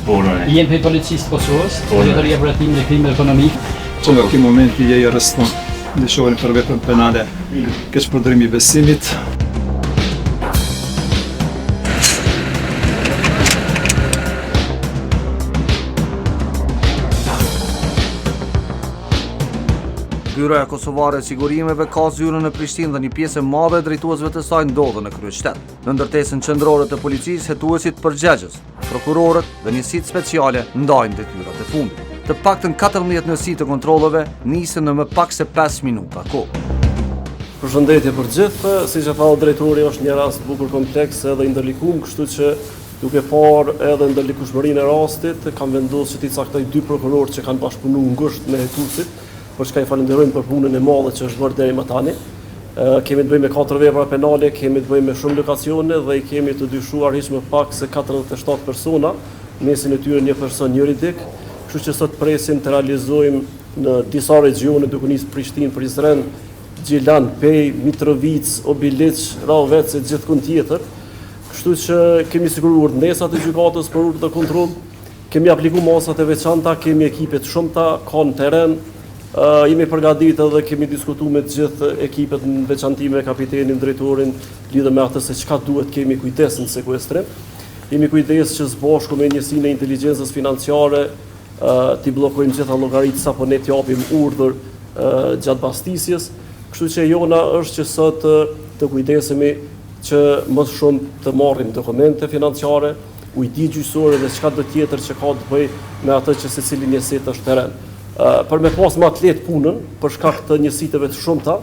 Jemi për policisë të Kosovës, drejtoria e vërtetimit të krimeve ekonomik. Në këtë moment je i arreston ndëshorin për veprën penale keqpërdorimi i besimit. Byroja Kosovare e Sigurimeve ka zyrën në Prishtinë dhe një pjesë e madhe e drejtuesve të saj ndodhen në kryeqytet. Në ndërtesën qendrore të policisë, hetuesit përgjegjës, prokurorët dhe njësitë speciale ndajnë detyrat e fundit. Të paktën 14 njësi të kontrolleve nisën në më pak se 5 minuta kohë. Përshëndetje për gjithë, siç e tha drejtori, është një rast bukur kompleks edhe i ndërlikuar, kështu që duke parë edhe ndërlikueshmërinë e rastit, kam vendosur që t'i caktoj 2 prokurorë që kanë bashkëpunuar ngushtë me hetuesit, për çka i falenderojmë për punën e madhe që është bërë deri më tani. Kemi të bëjmë me 4 vepra penale, kemi të bëjmë me shumë lokacione dhe i kemi të dyshuar hiç më pak se 47 persona, mesin e tyre një person juridik, kështu që sot presim të realizojmë në disa regjione duke nisur Prishtinë, Prizren, Gjilan, Pej, Mitrovic, Obilic, Ravec e gjithkund tjetër. Kështu që kemi siguruar ndesat e gjykatës për urtë të kontroll, kemi aplikuar masat e veçanta, kemi ekipe të shumta, ka në terren. Jemi përgatitur dhe kemi diskutuar me të gjithë ekipet në veçanti me kapitenin, drejtorin, lidhur me atë se çka duhet kemi kujdes në sekuestrim. Jemi kujdes që së bashku me njësinë e inteligjencës financiare t'i bllokojmë gjitha llogaritë sapo ne t'japim urdhër gjatë pastisjes. Kështu që jona është që sot të kujdesemi që më shumë të marrim dokumente financiare, ujdi gjyqësore dhe çka do tjetër që ka të bëjë me atë që secili njësit është terren. Për me pas më të lehtë punën, për shkak të njësiteve të shumta,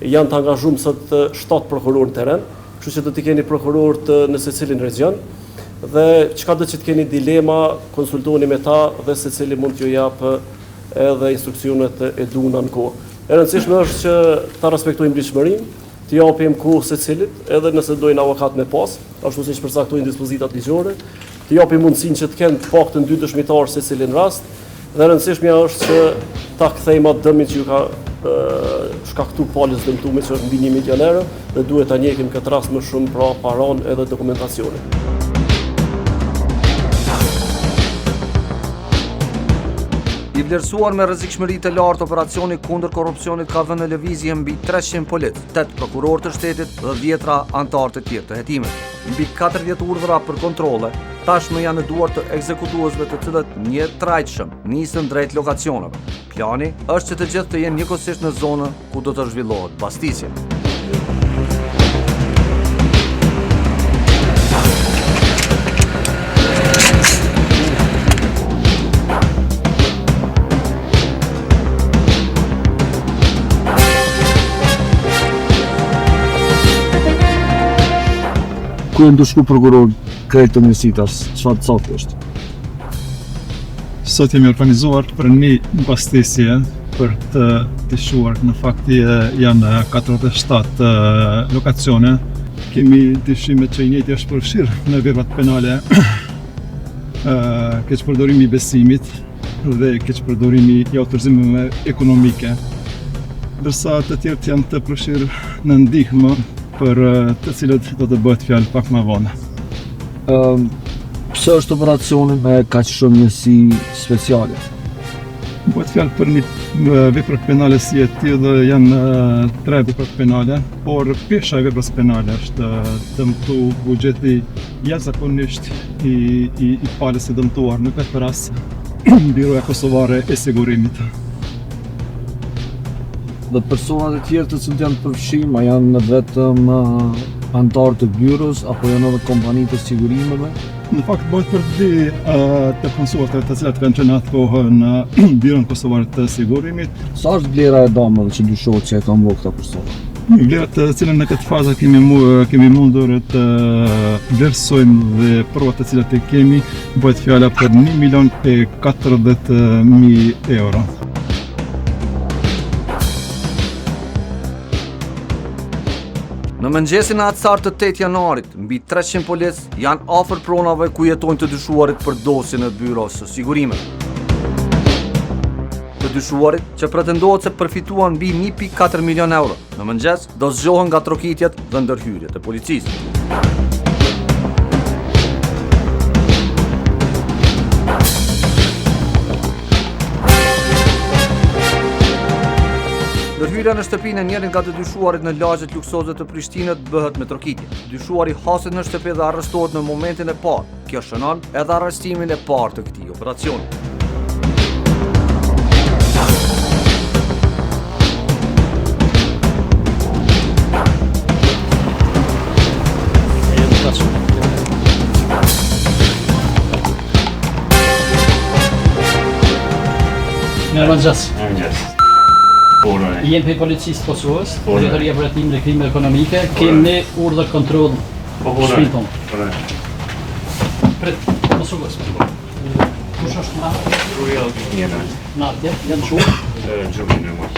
janë të angazhuar sot 7 prokurorë në terren, kështu që do t'i keni prokurorët në secilin region dhe çka do që të keni dilema, konsultoni me ta dhe secili mund t'ju jap edhe instruksionet e duhura në kohë. E rëndësishme është që ta respektojmë ligjshmërinë, t'i japim kohë secilit, edhe nëse dojnë avokat me pas, ashtu siç përcaktojnë dispozitat ligjore, t'i japim mundësinë që të kenë të paktën 2 dëshmitarë secilin rast. Dhe rëndësishmja është që ta kthejmë atë dëmin që ju ka shkaktuar palës dëmtuar që është mbi 1 milion euro dhe duhet ta njekim këtë rast më shumë pra paron edhe dokumentacionin. I vlerësuar me rrezikshmëri të lartë, operacioni kundër korrupsionit ka vënë në lëvizje mbi 300 polic, 8 prokurorë të shtetit dhe 10 anëtarë të tjerë të hetimet. Mbi 40 urdhra për kontrolle tashmë janë në duart të ekzekutuesve, të cilët një trajtshëm nisën drejt lokacioneve. Plani është që të gjithë të jenë njëkohësisht në zonën ku do të zhvillohet pastisja. Ku e ndëshku prokuror krejt të njësitas, çfarë cakti është? Sot jemi organizuar për një pastisje për të dyshuar, në fakti janë 47 lokacione. Kemi dyshime që i njëjti është përfshirë në veprat penale, keqpërdorimi i besimit dhe keqpërdorimi i autorizimeve ekonomike, ndërsa të tjerët janë të përfshirë në ndihmë për të cilët do të bëhet fjalë pak më vonë. Pse është operacioni me kaq shumë njësi speciale? Bëhet fjalë për një vepër penale si e tillë, janë 3 vepra penale, por pesha e veprës penale është dëmtu buxheti jashtëzakonisht i palës së dëmtuar, në këtë rast Byroja Kosovare e Sigurimit. Dhe personat e tjerë të cilët janë përfshirë, janë vetëm anëtarë të byros apo janë edhe kompani të sigurimeve? Në fakt bëhet për të punësuar të cilat kanë qenë atë kohë në Byron Kosovare të Sigurimit. Sa është vlera e damave që dyshohet që e kanë bërë këta persona? Vlerat të cilën në këtë fazë kemi mundur të vlerësojmë dhe provat të cilat e kemi, bëhet fjala për 1.040.000 euro. Në mëngjesin e atësar të 8 janarit, mbi 300 polic janë afër pronave ku jetojnë të dyshuarit për dosjen e Byros së Sigurimeve. Të dyshuarit që pretendohet se përfituan mbi 1.4 milion euro. Në mëngjes do zgjohen nga trokitjet dhe ndërhyrjet e policisë. Hyrja në shtëpinë e njërit nga të dyshuarit në lagjet luksoze të Prishtinës bëhet me trokitje. Dyshuari haset në shtëpi dhe arrestohet në momentin e parë. Kjo shënon edhe arrestimin e parë të këtij operacioni. Mirëmëngjes. Mirëmëngjes. Punën e. Jem për policisë Kosovës, Drejtoria e Operatimit dhe Krimeve Ekonomike, kemi urdhër kontroll shtëpinë tonë. Prit, mos u gos. Kush është nga? Njëna. Natje, janë shumë. Gjumin e mos.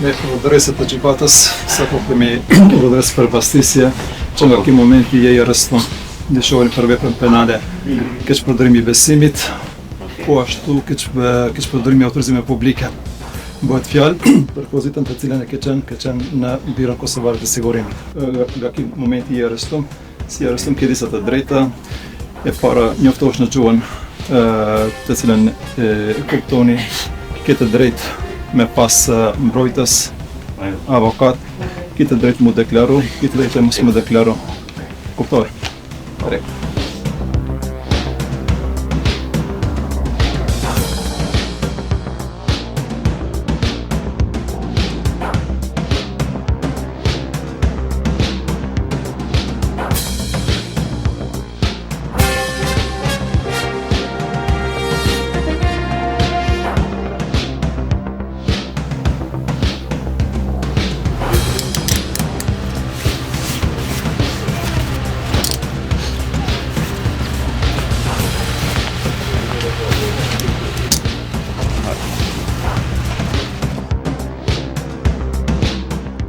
Me udhëresat të gjykatës, sa po kemi udhëres për pastisje, që nga ky momenti je i arrestuar dyshuarin për veprën penale, keq përdorimi i besimit, po ashtu keq përdorimi i autorizimeve publike. Bëhet fjalë për pozitën të cilën e ke qenë në Biron Kosovare të Sigurimit. Nga ky momenti je i arrestuar, si arrestum ke disa të drejta, e para njoftohesh në gjuhën të cilën kuptoni, ke të drejtë me pas mbrojtës, avokat, ke të drejtë mu deklaru, ke të drejtë mos mu deklaru. Kuptoj. Drejt.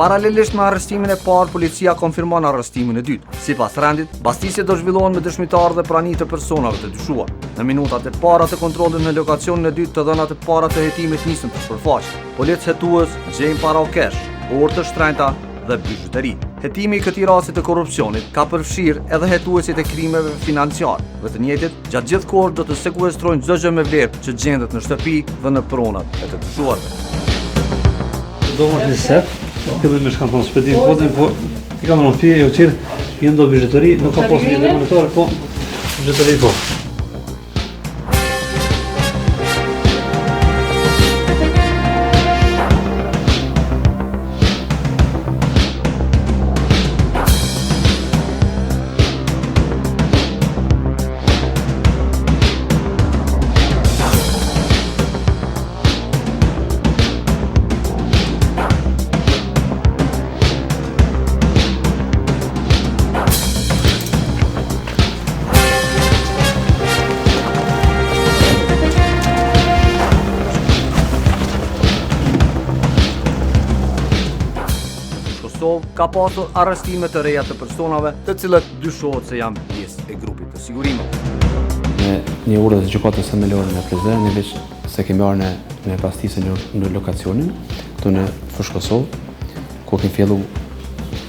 Paralelisht me arrestimin e parë, policia konfirmon arrestimin e dytë. Sipas rendit, bastisjet do zhvillohen me dëshmitar dhe prani të personave të dyshuar. Në minutat e para të kontrollit në lokacionin e dytë, të dhënat e para të hetimit nisën të shpërfaqen. Policë hetues gjejnë para o kesh, orë të shtrenjta dhe bizhuteri. Hetimi i këtij rasti të korrupsionit ka përfshirë edhe hetuesit e krimeve financiare. Dhe të njëjtit, gjatë gjithë kohës do të sekuestrojnë çdo gjë me vlerë që gjendet në shtëpi dhe në pronat e të dyshuarve. Do më të sef, këtë me shkanton shpetim kodin, po i kam në fije, jo qirë, jenë do bizhetëri, nuk ka posë një demonitore, po bizhetëri po. Ka pasur arrestime të reja të personave të cilët dyshohet se janë pjesë e grupit të sigurimit. Me një urdhë të gjykatës themelore në Prizren, ne veç se kemi marrë me pastisje në lokacionin, këtu në Fushë Kosovë, ku kemi fillu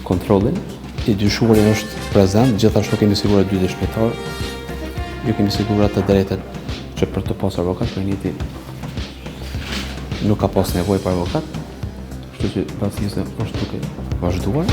kontrollin. I dyshuari është prezent, gjithashtu kemi siguruar 2 dëshmitar, ju kemi siguruar të drejtat që për të pasur avokat, për njëti nuk ka pas nevojë për avokat, kështu që pastisja është duke vazhduar.